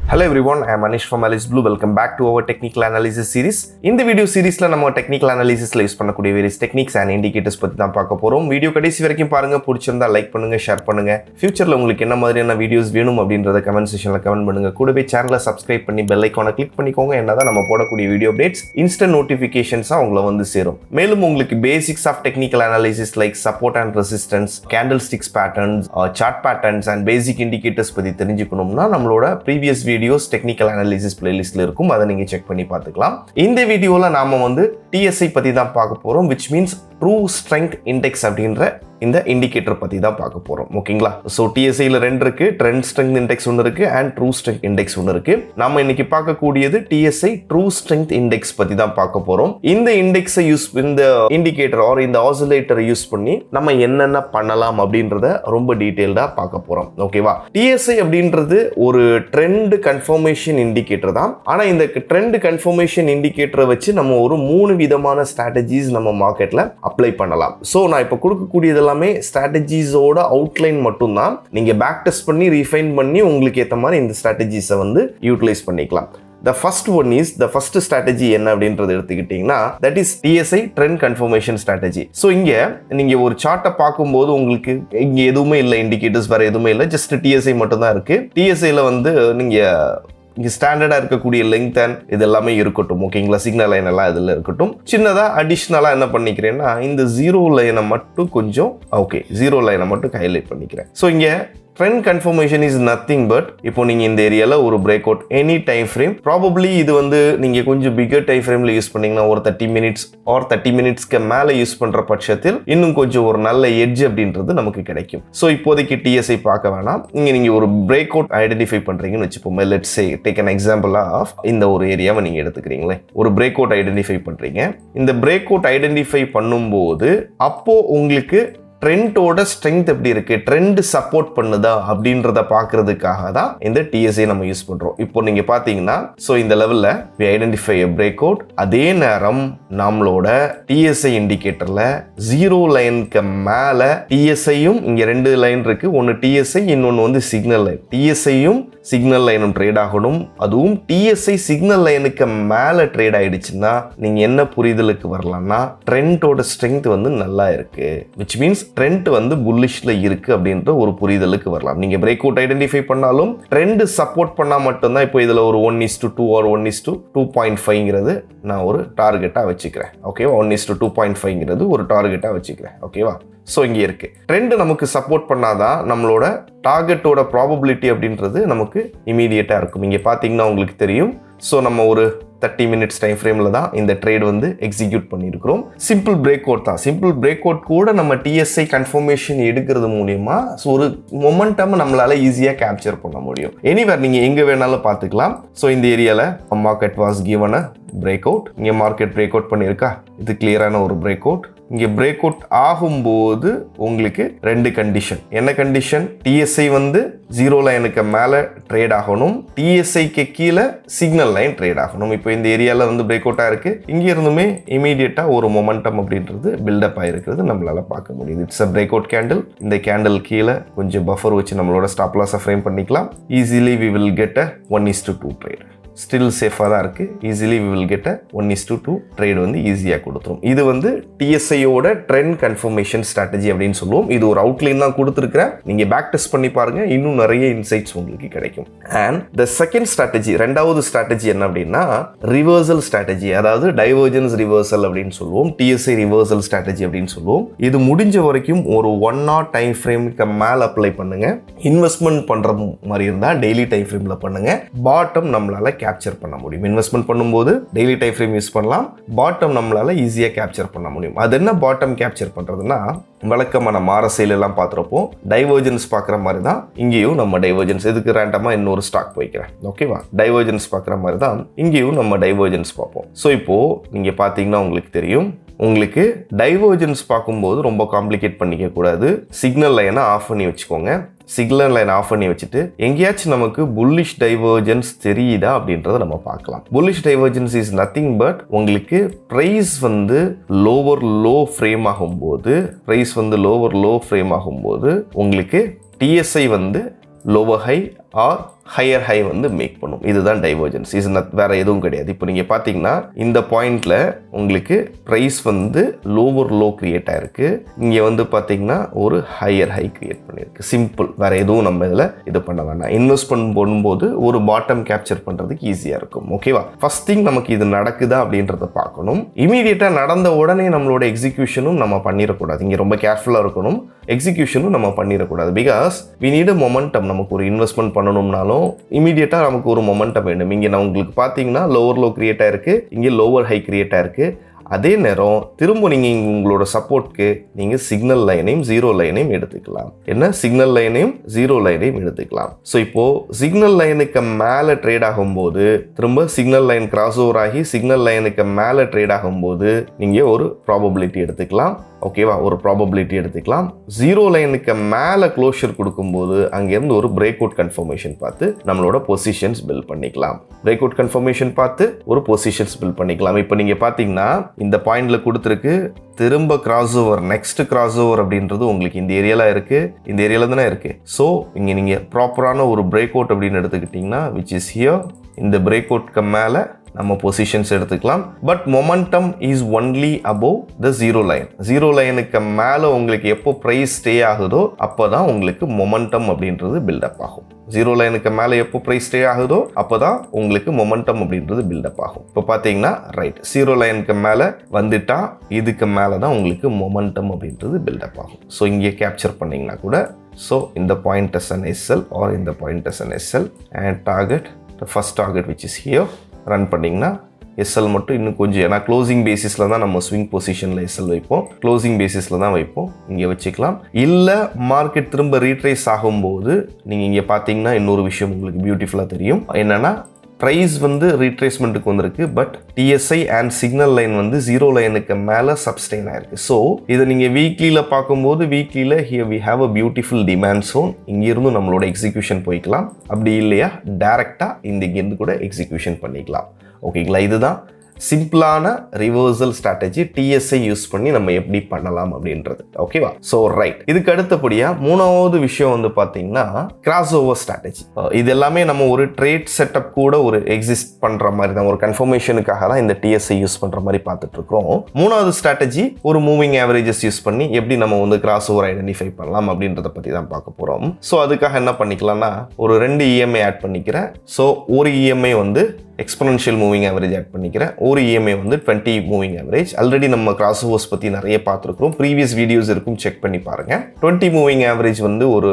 Hello everyone, I am Anish from Alice Blue. Welcome back to our technical analysis series. இந்த video சீரிஸ்ல நம்ம technical அனாலிசிஸ்ல use பண்ணக்கூடிய various techniques and indicators பத்தி தான் பார்க்க போறோம். Video கடைசி வரைக்கும் பாருங்க, பிடிச்சிருந்தா லைக் பண்ணுங்க, ஷேர் பண்ணுங்க. ஃபியூச்சர்ல உங்களுக்கு என்ன மாதிரியான வீடியோஸ் வேணும் அப்படின்றத கமெண்ட் செக்ஷன்ல கமெண்ட் பண்ணுங்க. கூடவே சேனலை சப்ஸ்கிரைப் பண்ணி பெல் ஐகானை கிளிக் பண்ணிக்கோங்க. என்னதான் நம்ம போடக்கூடிய வீடியோ அப்டேட்ஸ் இன்ஸ்டன்ட் நோட்டிஃபிகேஷன்ஸா உங்களை வந்து சேரும். மேலும் உங்களுக்கு basics of technical analysis like support and resistance, candlesticks patterns, chart patterns and basic indicators பத்தி தெரிஞ்சுக்கணும்னா நம்மளோட ப்ரீவியஸ் வீடியோஸ் டெக்னிக்கல் அனாலிசிஸ் பிளேலிஸ்ட்ல இருக்கும், அதை நீங்க செக் பண்ணி பார்த்துக்கலாம். இந்த வீடியோல நாம வந்து TSI பத்தி தான் பார்க்க போறோம், which means True Strength Index அப்படின்ற இந்த இண்டிகேட்டர் பத்தி தான் பார்க்க போறோம். ஓகேங்களா? சோ TSIல ரெண்டு இருக்கு, ட்ரெண்ட் ஸ்ட்ரெங்த் இண்டெக்ஸ் ஒன்னு இருக்கு அண்ட் ட்ரூ ஸ்ட்ரெங்த் இண்டெக்ஸ் ஒன்னு இருக்கு. நாம இன்னைக்கு பார்க்கக்கூடியது TSI ட்ரூ ஸ்ட்ரெங்த் இண்டெக்ஸ் பத்தி தான் பார்க்க போறோம். இந்த இண்டெக்ஸை இந்த இண்டிகேட்டர் ஆர் இந்த ஆசிலேட்டரை யூஸ் பண்ணி நம்ம என்னென்ன பண்ணலாம் அப்படின்றத ரொம்ப டீடைல்டா பார்க்க போறோம். ஓகேவா? TSI அப்படின்றது ஒரு ட்ரெண்ட் கன்ஃபர்மேஷன் இண்டிகேட்டர் தான். ஆனா இந்த ட்ரெண்ட் கன்ஃபர்மேஷன் இண்டிகேட்டரை வச்சு நம்ம ஒரு 3 விதமான ஸ்ட்ராட்டஜிஸ் நம்ம மார்க்கெட்ல அப்ளை பண்ணலாம். சோ நான் இப்ப கொடுக்கக்கூடியது எல்லாமே ஸ்ட்ராட்டஜிஸோட அவுட்லைன் மட்டும்தான். நீங்க பேக் டெஸ்ட் பண்ணி ரீஃபைன் பண்ணி உங்களுக்கு ஏற்ற மாதிரி இந்த ஸ்ட்ராட்டஜிஸை வந்து யூட்டிலைஸ் பண்ணிக்கலாம். The first one is, the first strategy என்ன அப்படின்றது எடுத்துக்கிட்டீங்கன்னா that is TSI trend confirmation strategy. So இங்கே நீங்கள் ஒரு சார்ட்டை பார்க்கும்போது உங்களுக்கு இங்கே எதுவுமே இல்லை, இண்டிகேட்டர்ஸ் வேறு எதுவுமே இல்லை, ஜஸ்ட் TSI மட்டும்தான் இருக்குது. TSIயில் வந்து நீங்கள் இங்கே ஸ்டாண்டர்டாக இருக்கக்கூடிய லெங்த் அண்ட் இது எல்லாமே இருக்கட்டும். ஓகேங்களா? சிக்னல் லைன் எல்லாம் இதில் இருக்கட்டும். சின்னதாக அடிஷ்னலாக என்ன பண்ணிக்கிறேன்னா இந்த ஜீரோ லைனை மட்டும் கொஞ்சம் ஜீரோ லைனை மட்டும் ஹைலைட் பண்ணிக்கிறேன். ஸோ இங்கே trend confirmation is nothing but இப்போ நீங்கள் இந்த ஏரியாவில் ஒரு break out any time frame, probably இது வந்து நீங்கள் கொஞ்சம் பிகர் டைம் ஃப்ரேமில் யூஸ் பண்ணிங்கன்னா ஒரு 30 மினிட்ஸ் ஆர் 30 மினிட்ஸ்க்கு மேலே யூஸ் பண்ணுற பட்சத்தில் இன்னும் கொஞ்சம் ஒரு நல்ல எட்ஜ் அப்படின்றது நமக்கு கிடைக்கும். ஸோ இப்போதைக்கு TSI பார்க்க வேணாம். இங்கே நீங்கள் ஒரு பிரேக் அவுட் ஐடென்டிஃபை பண்ணுறீங்கன்னு வச்சுப்போம். Let's say take an example of இந்த ஒரு ஏரியாவை நீங்கள் எடுத்துக்கிறீங்களே, ஒரு பிரேக் அவுட் ஐடென்டிஃபை பண்ணுறீங்க. இந்த பிரேக் அவுட் ஐடென்டிஃபை பண்ணும்போது அப்போது உங்களுக்கு ட்ரெண்டோட ஸ்ட்ரென்த் எப்படி இருக்கு, ட்ரெண்ட் சப்போர்ட் பண்ணுதா அப்படின்றத பார்க்கறதுக்காக தான் இந்த TSI நம்ம யூஸ் பண்றோம். இப்போ நீங்க பாத்தீங்கன்னா ஸோ இந்த லெவல்ல we identify a breakout. அதே நேரம் நம்மளோட TSI இண்டிகேட்டர்ல ஜீரோ லைனுக்கு மேல TSIயும் இங்க ரெண்டு லைன் இருக்கு, ஒன்னு TSI இன்னொன்னு வந்து சிக்னல் லைன். TSIயும் சிக்னல் லைனும் ட்ரேட் ஆகணும். அதுவும் TSI சிக்னல் லைனுக்கு மேல ட்ரேட் ஆயிடுச்சுன்னா நீங்க என்ன புரிதலுக்கு வரலாம்னா ட்ரெண்டோட ஸ்ட்ரென்த் வந்து நல்லா இருக்கு, which means ட்ரெண்ட் வந்து புல்லிஷ்ல இருக்கு அப்படின்ற ஒரு புரிதலுக்கு வரலாம். நீங்க பிரேக் அவுட் ஐடென்டிஃபை பண்ணாலும் ட்ரெண்ட் சப்போர்ட் பண்ணா மட்டும்தான் இப்போ இதுல ஒரு 1:2 ஆர் 1:2.5ங்கிறது நான் ஒரு டார்கெட்டா வச்சுக்கிறேன். ஓகேவா? 1:2.5ங்கிறது ஒரு டார்கெட்டா வச்சுக்கிறேன். ஓகேவா? ஸோ இங்கே இருக்கு ட்ரெண்ட் நமக்கு சப்போர்ட் பண்ணாதான் நம்மளோட டார்கெட்டோட ப்ராபபிலிட்டி அப்படின்றது நமக்கு இமீடியட்டாக இருக்கும். இங்கே பார்த்தீங்கன்னா உங்களுக்கு தெரியும். ஸோ நம்ம ஒரு 30 மினிட்ஸ் டைம் ஃப்ரேமில் தான் இந்த ட்ரேட் வந்து எக்ஸிக்யூட் பண்ணியிருக்கிறோம். சிம்பிள் பிரேக் அவுட் தான். சிம்பிள் பிரேக் அவுட் கூட நம்ம TSI கன்ஃபர்மேஷன் எடுக்கிறது மூலியமா ஸோ ஒரு மொமெண்டம் நம்மளால ஈஸியாக கேப்சர் பண்ண முடியும். எனிவேர் நீங்கள் எங்கே வேணாலும் பார்த்துக்கலாம். ஸோ இந்த ஏரியாவில் market was given a break out. இங்கே மார்க்கெட் பிரேக் அவுட் பண்ணியிருக்கா, இது கிளியரான ஒரு பிரேக் அவுட். இங்கே பிரேக் அவுட் ஆகும்போது உங்களுக்கு ரெண்டு கண்டிஷன். என்ன கண்டிஷன்? TSI வந்து ஜீரோ லைனுக்கு மேலே ட்ரேட் ஆகணும், TSIக்கு கீழே சிக்னல் லைன் ட்ரேட் ஆகணும். இப்போ இந்த ஏரியாவில் வந்து பிரேக் அவுட்டாக இருக்கு, இங்கே இருந்துமே இமீடியட்டாக ஒரு மொமெண்டம் அப்படின்றது பில்டப் ஆகிருக்கிறது நம்மளால பார்க்க முடியுது. It's a break out candle. இந்த கேண்டில் கீழே கொஞ்சம் பஃபர் வச்சு நம்மளோட ஸ்டாப் லாஸை ஃப்ரேம் பண்ணிக்கலாம். Easily we will get a 1:2 trade. Still சேஃபாக தான் இருக்குது. Easily we will get a 1:2 trade வந்து ஈஸியாக கொடுத்துரும். இது வந்து TSIயோட ட்ரெண்ட் கன்ஃபர்மேஷன் ஸ்ட்ராட்டஜி அப்படின்னு சொல்லுவோம். இது ஒரு அவுட்லைன் தான் கொடுத்துருக்கிறேன், நீங்கள் பேக் டெஸ்ட் பண்ணி பாருங்க, இன்னும் நிறைய இன்சைட்ஸ் உங்களுக்கு கிடைக்கும். அண்ட் த செகண்ட் ஸ்ட்ராட்டஜி, ரெண்டாவது ஸ்ட்ராட்டஜி என்ன அப்படின்னா ரிவர்சல் ஸ்ட்ராட்டஜி, அதாவது டைவர்ஜன்ஸ் ரிவர்சல் அப்படின்னு சொல்லுவோம். TSI ரிவர்சல் ஸ்ட்ராட்டஜி அப்படின்னு சொல்லுவோம். இது முடிஞ்ச வரைக்கும் ஒரு 1 hour டைம் ஃப்ரேமுக்கு மேலே அப்ளை பண்ணுங்க. இன்வெஸ்ட்மெண்ட் பண்ணுற மாதிரி இருந்தால் டெய்லி டைம் ஃப்ரேமில் பண்ணுங்க. பாட்டம் நம்மளால கேப்சர் பண்ண முடியும். இன்வெஸ்ட்மெண்ட் பண்ணும்போது டெய்லி டைம் ஃப்ரேம் யூஸ் பண்ணலாம். பாட்டம் நம்மளால ஈஸியாக கேப்சர் பண்ண முடியும். அது என்ன பாட்டம் கேப்சர் பண்றதுன்னா, வழக்கமான மாரசையில் எல்லாம் பார்த்துறப்போ டைவர்ஜன்ஸ் பார்க்குற மாதிரி தான் இங்கேயும் நம்ம டைவர்ஜன்ஸ், எதுக்கு ரேண்டமா இன்னொரு ஸ்டாக் வைக்கிறேன். ஓகேவா? டைவர்ஜன்ஸ் பார்க்குற மாதிரி தான் இங்கேயும் நம்ம டைவர்ஜன்ஸ் பார்ப்போம். ஸோ இப்போ நீங்க பார்த்தீங்கன்னா உங்களுக்கு தெரியும், உங்களுக்கு டைவர்ஜன்ஸ் பார்க்கும்போது ரொம்ப காம்ப்ளிகேட் பண்ணிக்க கூடாது. சிக்னல் லைனை ஆஃப் பண்ணி வச்சுக்கோங்க. சிக்னல் லைன் ஆஃப் பண்ணி வச்சுட்டு எங்கேயாச்சும் நமக்கு புல்லிஷ் டைவர்ஜன்ஸ் தெரியுதா அப்படின்றத நம்ம பார்க்கலாம். Bullish divergence is nothing but உங்களுக்கு பிரைஸ் வந்து லோவர் லோ ஃப்ரேம் ஆகும்போது உங்களுக்கு TSI வந்து lower high or higher high வந்து மேக் பண்ணும். இதுதான் டைவர்ஜென்ஸ். இது வேற எதுவும் கிடையாது. இப்போ நீங்கள் பார்த்தீங்கன்னா இந்த பாயிண்ட்ல உங்களுக்கு ப்ரைஸ் வந்து லோவர் லோ கிரியேட் ஆயிருக்கு. இங்கே வந்து பார்த்தீங்கன்னா ஒரு ஹையர் ஹை கிரியேட் பண்ணியிருக்கு. சிம்பிள். வேற எதுவும் நம்ம இதில் இது பண்ண வேண்டாம். இன்வெஸ்ட்மெண்ட் பண்ணும்போது ஒரு பாட்டம் கேப்சர் பண்ணுறதுக்கு ஈஸியாக இருக்கும். ஓகேவா? ஃபர்ஸ்ட் திங் நமக்கு இது நடக்குதா அப்படின்றத பார்க்கணும். இமீடியட்டாக நடந்த உடனே நம்மளோட எக்ஸிக்யூஷனும் நம்ம பண்ணிடக்கூடாது. இங்கே ரொம்ப கேர்ஃபுல்லாக இருக்கணும். எக்ஸிக்யூஷனும் நம்ம பண்ணிடக்கூடாது. Because we need a momentum. நமக்கு ஒரு இன்வெஸ்ட்மெண்ட் பண்ணணும்னாலும் இமீடியட்டா நமக்கு ஒரு மொமெண்டம் வேணும். இங்கே நான் உங்களுக்கு பார்த்தீங்கன்னா லோவர் லோ கிரியேட் ஆயிருக்கு, இங்கே லோவர் ஹை கிரியேட் ஆயிருக்கு. அதே நேரம் திரும்ப நீங்கள் உங்களோட சப்போர்ட்க்கு நீங்கள் சிக்னல் லைனையும் ஜீரோ லைனையும் எடுத்துக்கலாம். என்ன சிக்னல் லைனையும் ஜீரோ லைனையும் எடுத்துக்கலாம். ஸோ இப்போ சிக்னல் லைனுக்கு மேலே ட்ரேட் ஆகும்போது திரும்ப சிக்னல் லைன் கிராஸ் ஓவர் ஆகி சிக்னல் லைனுக்கு மேலே ட்ரேட் ஆகும்போது நீங்கள் ஒரு ப்ராபபிலிட்டி எடுத்துக்கலாம். ஓகேவா? ஒரு ப்ராபபிலிட்டி எடுத்துக்கலாம். ஜீரோ லைனுக்கு மேலே க்ளோஷர் கொடுக்கும்போது அங்கேருந்து ஒரு பிரேக் அவுட் கன்ஃபர்மேஷன் பார்த்து நம்மளோட பொசிஷன்ஸ் பில்ட் பண்ணிக்கலாம். பிரேக் அவுட் கன்ஃபர்மேஷன் பார்த்து ஒரு பொசிஷன்ஸ் பில்ட் பண்ணிக்கலாம். இப்போ நீங்கள் பார்த்தீங்கன்னா இந்த பாயிண்ட்ல கொடுத்துருக்கு திரும்ப cross over, next cross over அப்படின்றது உங்களுக்கு இந்த ஏரியால இருக்கு, இந்த ஏரியால தானே இருக்கு. ஸோ இங்கே நீங்கள் ப்ராப்பரான ஒரு பிரேக் அவுட் அப்படின்னு எடுத்துக்கிட்டிங்கன்னா விச் இஸ் ஹியர், இந்த பிரேக் அவுட்க்கு மேலே நம்ம பொசிஷன்ஸ் எடுத்துக்கலாம். But momentum is only above the zero line. Zero லைனுக்கு மேலே உங்களுக்கு எப்போ ப்ரைஸ் ஸ்டே ஆகுதோ அப்போ தான் உங்களுக்கு மொமெண்டம் அப்படின்றது பில்டப் ஆகும். ஜீரோ லைனுக்கு மேலே எப்போ ப்ரைஸ் ஸ்டே ஆகுதோ அப்போ தான் உங்களுக்கு மொமெண்டம் அப்படின்றது பில்டப் ஆகும். இப்போ பார்த்தீங்கன்னா ரைட், ஜீரோ லைனுக்கு மேலே வந்துட்டா இதுக்கு மேலே தான் உங்களுக்கு மொமெண்டம் அப்படின்றது பில்டப் ஆகும். ஸோ இங்கே கேப்சர் பண்ணிங்கன்னா கூட ஸோ இந்த point as an SL or இந்த point as an SL and target the first target which is here run பண்ணிங்கன்னா எஸ்எல் மட்டும் இன்னும் கொஞ்சம், ஏன்னா க்ளோசிங் பேசிஸில் தான் நம்ம ஸ்விங் பொசிஷனில் எஸ்எல் வைப்போம், க்ளோசிங் பேசிஸில் தான் வைப்போம். இங்கே வச்சுக்கலாம். இல்லை மார்க்கெட் திரும்ப ரீட்ரேஸ் ஆகும்போது நீங்கள் இங்கே பார்த்தீங்கன்னா இன்னொரு விஷயம் உங்களுக்கு பியூட்டிஃபுல்லாக தெரியும். என்னென்னா ப்ரைஸ் வந்து ரீட்ரேஸ்மெண்ட்டுக்கு வந்திருக்கு, but TSI and signal line வந்து ஜீரோ லைனுக்கு மேலே சப்ஸ்டெயின் ஆயிருக்கு. ஸோ இதை நீங்கள் வீக்லியில் பார்க்கும்போது வீக்லியில் here we have a beautiful demand zone. இங்கேருந்து நம்மளோட எக்ஸிக்யூஷன் போய்க்கலாம். அப்படி இல்லையா டேரெக்டாக இங்கேருந்து கூட எக்ஸிக்யூஷன் பண்ணிக்கலாம். ஓகேங்களா? இதுதான் சிம்பிளான ரிவர்சல் ஸ்ட்ராட்டஜி டிஎஸ்ஐ யூஸ் பண்ணி நம்ம எப்படி பண்ணலாம் அப்படின்றது. ஓகேவா? ஸோ ரைட், இதுக்கு அடுத்தபடியாக மூணாவது விஷயம் வந்து பார்த்தீங்கன்னா கிராஸ் ஓவர் ஸ்ட்ராட்டஜி. இது எல்லாமே நம்ம ஒரு ட்ரேட் செட்டப் கூட ஒரு எக்ஸிஸ்ட் பண்ணுற மாதிரி தான், ஒரு கன்ஃபர்மேஷனுக்காக தான் இந்த டிஎஸ்ஐ யூஸ் பண்ணுற மாதிரி பார்த்துட்டு இருக்கோம். மூணாவது ஸ்ட்ராட்டஜி ஒரு மூவிங் ஆவரேஜஸ் யூஸ் பண்ணி எப்படி நம்ம வந்து கிராஸ் ஓவர் ஐடென்டிஃபை பண்ணலாம் அப்படின்றத பற்றி தான் பார்க்க போகிறோம். ஸோ அதுக்காக என்ன பண்ணிக்கலாம்னா ஒரு 2 இஎம்ஐ ஆட் பண்ணிக்கிறேன். ஸோ ஒரு இஎம்ஐ வந்து எக்ஸ்பொனென்ஷியல் மூவிங் ஆவரேஜ் ஆட் பண்ணிக்கிறேன். ஒரு இஎம்ஐ வந்து 20 மூவிங் ஆவரேஜ். ஆல்ரெடி நம்ம கிராஸ் ஓவர்ஸ் பற்றி நிறைய பார்த்துருக்கோம், ப்ரீவியஸ் வீடியோஸ் இருக்கும், செக் பண்ணி பாருங்க. 20 மூவிங் ஆவரேஜ் வந்து ஒரு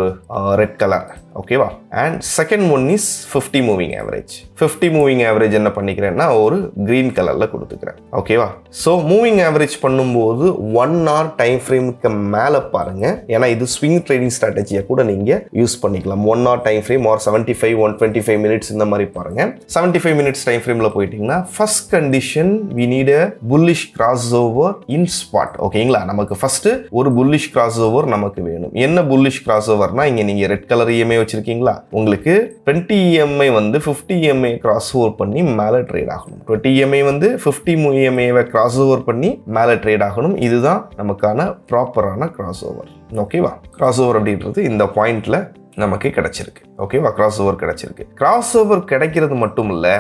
ரெட் கலர். ஓகேவா? And second one is 50 moving average. 50 moving average என்ன பண்ணிக்கிறேன்னா ஒரு கிரீன் கலரில் கொடுத்துக்கிறேன். ஓகேவா? ஸோ மூவிங் ஆவரேஜ் பண்ணும்போது 1 hour டைம் ஃப்ரேமுக்கு மேலே பாருங்க, ஏன்னா இது ஸ்விங் ட்ரேடிங் ஸ்ட்ராட்டஜியை கூட நீங்கள் யூஸ் பண்ணிக்கலாம். 1 hour time frame or 75 125 minutes இந்த மாதிரி பாருங்க. 75 மினிட்ஸ் டைம் ஃப்ரேம்ல போயிட்டீங்கன்னா first condition we need a bullish crossover in spot. ஓகேங்களா? நமக்கு ஃபர்ஸ்ட் ஒரு bullish crossover நமக்கு வேணும். என்ன bullish crossoverனா இங்க நீங்க ரெட் கலர் EMA வச்சிருக்கீங்களா, உங்களுக்கு 20 EMA வந்து 50 EMA crossover பண்ணி மேலே ட்ரேட் ஆகணும். 20 EMA வந்து 50 EMA crossover பண்ணி மேலே ட்ரேட் ஆகணும். இதுதான் நமக்கான ப்ராப்பரான crossover. ஓகேவா? crossover அப்படின்றது இந்த பாயிண்ட்ல நமக்கு கிடைச்சிருக்கு. ஓகேவா? கிராஸ் ஓவர் கிடைச்சிருக்கு. கிராஸ் ஓவர் கிடைக்கிறது மட்டும் இல்லை,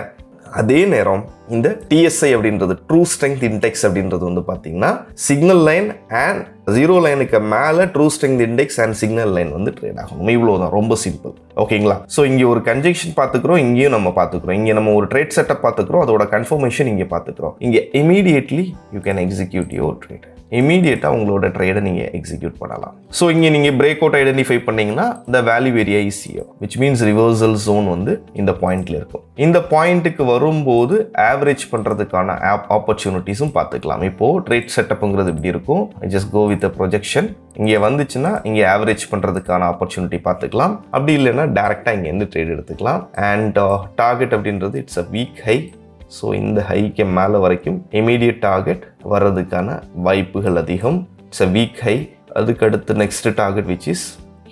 அதே நேரம் இந்த டிஎஸ்ஐ அப்படின்றது ட்ரூ ஸ்ட்ரெங்த் இண்டெக்ஸ் அப்படின்றது வந்து பார்த்தீங்கன்னா சிக்னல் லைன் அண்ட் ஜீரோ லைனுக்கு மேலே true strength index and signal line வந்து ட்ரேட் ஆகணும். இவ்வளோதான், ரொம்ப சிம்பிள். ஓகேங்களா? ஸோ இங்கே ஒரு கன்ஜெக்ஷன் பார்த்துக்கிறோம், இங்கேயும் நம்ம பார்த்துக்கிறோம். இங்கே நம்ம ஒரு ட்ரேட் செட்டப் பார்த்துக்கிறோம், அதோட கன்ஃபர்மேஷன் இங்கே பார்த்துக்கிறோம். இங்கே immediately you can execute your trade. இமீடியட்டாக உங்களோட ட்ரேடை நீங்கள் எக்ஸிக்யூட் பண்ணலாம். ஸோ இங்கே நீங்கள் பிரேக் அவுட் ஐடென்டிஃபை பண்ணிங்கன்னா the value area is here, which means reversal zone வந்து இந்த பாயிண்ட்ல இருக்கும். இந்த பாயிண்ட்டுக்கு வரும்போது ஆவரேஜ் பண்ணுறதுக்கான ஆப்பர்ச்சுனிட்டிஸும் பார்த்துக்கலாம். இப்போது ட்ரேட் செட்டப்புங்கிறது இப்படி இருக்கும். Just go with projection. இங்கே வந்துச்சுன்னா இங்கே ஆவரேஜ் பண்ணுறதுக்கான ஆப்பர்ச்சுனிட்டி பார்த்துக்கலாம். அப்படி இல்லைன்னா டேரெக்டாக இங்கேருந்து ட்ரேட் எடுத்துக்கலாம். அண்ட் டார்கெட் அப்படின்றது it's a week high. So இந்த ஹைக்கு மேலே வரைக்கும் இமீடியட் டார்கெட் வர்றதுக்கான வாய்ப்புகள் அதிகம். It's a week high. அதுக்கு அடுத்து next target which is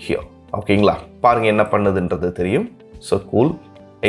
here. ஓகேங்களா? பாருங்கள் என்ன பண்ணுதுன்றது தெரியும். So cool.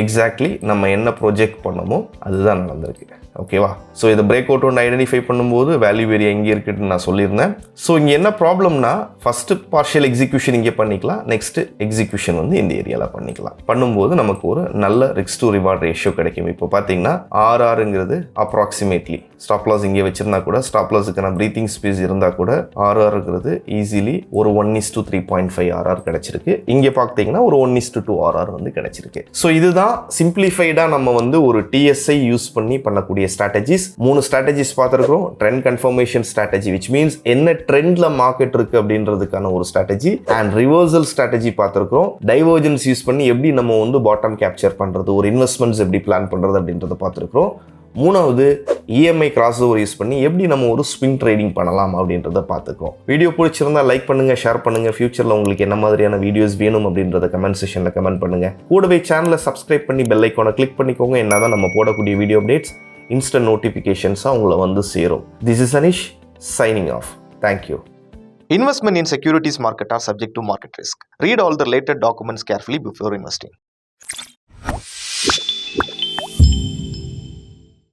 எக்ஸாக்ட்லி நம்ம என்ன ப்ரொஜெக்ட் பண்ணமோ அதுதான் நடந்திருக்கு. ஓகேவா? ஸோ இதை பிரேக் அவுட் ஒன்று ஐடென்டிஃபை பண்ணும்போது வேல்யூ ஏரியா எங்கே இருக்குன்னு நான் சொல்லியிருந்தேன். ஸோ இங்கே என்ன ப்ராப்ளம்னா ஃபஸ்ட்டு பார்ஷியல் எக்ஸிக்யூஷன் இங்கே பண்ணிக்கலாம், நெக்ஸ்ட் எக்ஸிக்யூஷன் வந்து இந்த ஏரியாவில் பண்ணிக்கலாம். பண்ணும்போது நமக்கு ஒரு நல்ல ரிஸ்க் டு ரிவார்ட் ரேஷியோ கிடைக்கும். இப்போ பார்த்தீங்கன்னா ஆர்ஆருங்கிறது அப்ராக்சிமேட்லி ஸ்டாப் லாஸ் இங்கே வச்சிருந்தா கூட, ஸ்டாப் லாஸுக்கான ப்ரீத்திங் ஸ்பேஸ் இருந்தால் கூட ஆர்ஆருங்கிறது ஈஸிலி ஒரு 1:3.5 ஆர்ஆர் கிடைச்சிருக்கு. இங்கே பார்த்தீங்கன்னா ஒரு 1:2 ஆர்ஆர் வந்து கிடைச்சிருக்கு. ஸோ இதுதான் சிம்பிளிஃபைடாக நம்ம வந்து ஒரு டிஎஸ்ஐ யூஸ் பண்ணி பண்ணக்கூடிய ஸ்ட்ராட்டஜிஸ். 3 ஸ்ட்ராட்டஜிஸ் பார்த்துருக்கோம். Trend confirmation strategy, which means என்ன ட்ரெண்ட்ல மார்க்கெட் இருக்கு அப்படின்றதுக்கான ஒரு ஸ்ட்ராட்டஜி, அண்ட் ரிவர்சல் ஸ்ட்ராட்டஜி பார்த்துருக்கோம். டைவர்ஜன்ஸ் யூஸ் பண்ணி எப்படி நம்ம வந்து பாட்டம் கேப்சர் பண்றது, ஒரு இன்வெஸ்ட்மெண்ட்ஸ் எப்படி பிளான் பண்றது அப்படின்றத பார்த்துருக்கோம். 3வது இஎம்ஐ கிராஸ் ஓவர் யூஸ் பண்ணி எப்படி நம்ம ஒரு ஸ்விங் ட்ரேடிங் பண்ணலாம் அப்படின்றத பார்த்துக்கோம். வீடியோ பிடிச்சிருந்தா லைக் பண்ணுங்க, ஷேர் பண்ணுங்க. ஃபியூச்சரில் உங்களுக்கு என்ன மாதிரியான வீடியோஸ் வேணும் அப்படின்றத கமெண்ட் செக்ஷனில் கமெண்ட் பண்ணுங்க. கூடவே சேனலை சப்ஸ்கிரைப் பண்ணி பெல் ஐக்கானை கிளிக் பண்ணிக்கோங்க. என்னதான் நம்ம போடக்கூடிய வீடியோ அப்டேட்ஸ் இன்ஸ்டன்ட் நோட்டிஃபிகேஷன்ஸாக உங்களை வந்து சேரும். This is Anish signing off. Thank you. Investment in securities market are subject to market risk. Read all the related documents carefully before investing.